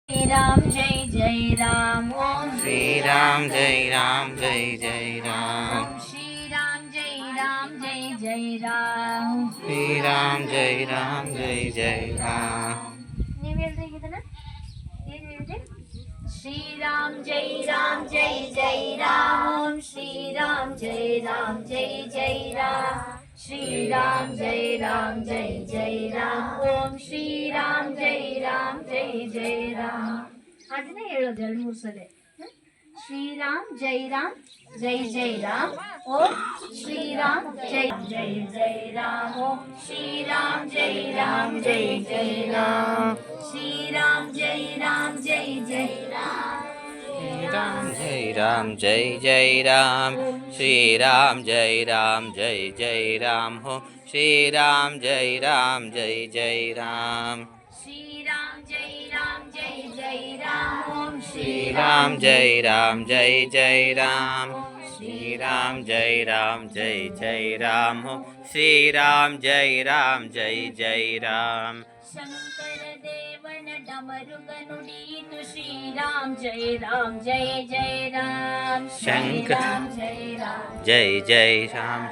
Jai Ram Jai Jai Ram Om Shri Ram Jai Ram Jai Jai Ram Om Shri Ram Jai Ram Jai Jai Ram Shri Ram Jai Ram Jai Jai Ram ನೀವು ಹೇಳ್ರಿ ಇದನ್ನ ಏನು ಹೇಳ್ರಿ ಶ್ರೀರಾಮ್ ಜೈ ರಾಮ್ ಜೈ ಜೈ ರಾಮ್ ಓಂ ಶ್ರೀರಾಮ್ ಜೈ ರಾಮ್ ಜೈ ಜೈ ರಾಮ್ ಶ್ರೀರಾಮ್ ಜೈ ರಾಮ್ ಜೈ ಜೈ ರಾಮ್ ಓಂ ಶ್ರೀರಾಮ್ ಜೈ ರಾಮ್ ಜೈ ಜೈ ರಾಮ್ ಅದನ್ನೇ ಹೇಳೋದು ಎರಡು ಮೂರು ಸಲ ಶ್ರೀರಾಮ್ ಜೈ ರಾಮ್ ಜೈ ಜೈ ರಾಮ್ ಓಂ ಶ್ರೀರಾಮ್ ಜೈ ಜೈ ಜೈ ರಾಮ್ ಓಂ ಶ್ರೀರಾಮ್ ಜೈ ರಾಮ್ ಜೈ ಜೈ ರಾಮ್ ಶ್ರೀರಾಮ್ ಜೈ ರಾಮ್ ಜೈ ಜೈ Ram Jai Ram Jai Jai Ram Shri Ram Jai Ram Jai Jai Ram Ho Shri Ram Jai Ram Jai Jai Ram Shriram ಜೈ ರಾಮ್ ಜೈ ಜೈ ರಾಮ್ ಓಂ Shri Ram Jai Ram Jai Jai Ram Shri Ram Jai Ram Jai Jai Ram Ho Shri Ram Jai Ram Jai Jai Ram Shankara ದೇವನ ಡಮರುಗ ನುಡಿಯಿತು ಶ್ರೀರಾಮ್ ಜೈ ರಾಮ್ ಜೈ ಜೈ ರಾಮ್ ಶ್ರೀರಾಮ್ ಜೈ Ram Jai Jai Ram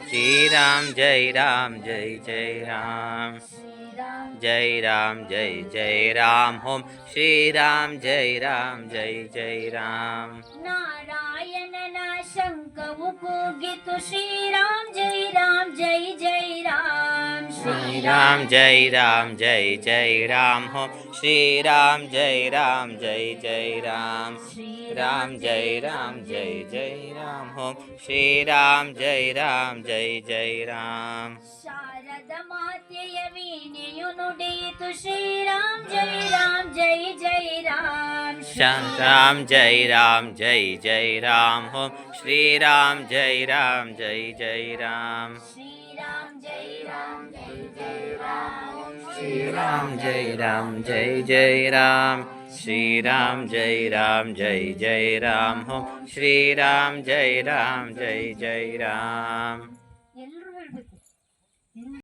Shri Ram Jai Ram Jai Jai Ram Shriram Jai Ram Jai Jai Ram Om Shri Ram Jai Ram Jai Jai Ram ನಾರಾಯಣನ ಶಂಕವು ಕೂಗಿತು ಶ್ರೀರಾಮ್ ಜೈ ರಾಮ್ ಜೈ ಜೈ Ram Shri Ram Jai Ram Jai Jai Ram Om Shri Ram Jai Ram Jai Jai Ram Ram Jai Ram Jai Jai Ram Om Shri Ram Jai Ram Jai Jai Ram Sharada ಮಾತೆಯ ವೀಣೆಯು ನುಡಿಯಿತು ಶ್ರೀರಾಮ್ ಜೈ ರಾಮ್ ಜೈ ಜೈ Ram Ram Jai Ram Jai Jai Ram Om Shri Ram Jai Ram Jai Jai Ram Shriram ಜೈ ರಾಮ್ ಜೈ ಜೈ Ram Shri Ram Jai Ram Jai Jai Ram Shri Ram Jai Ram Jai Jai Ram Om Shri Ram Jai Ram Jai Jai Ram ಎಲ್ಲರೂ ಹೇಳ್ಬೇಕು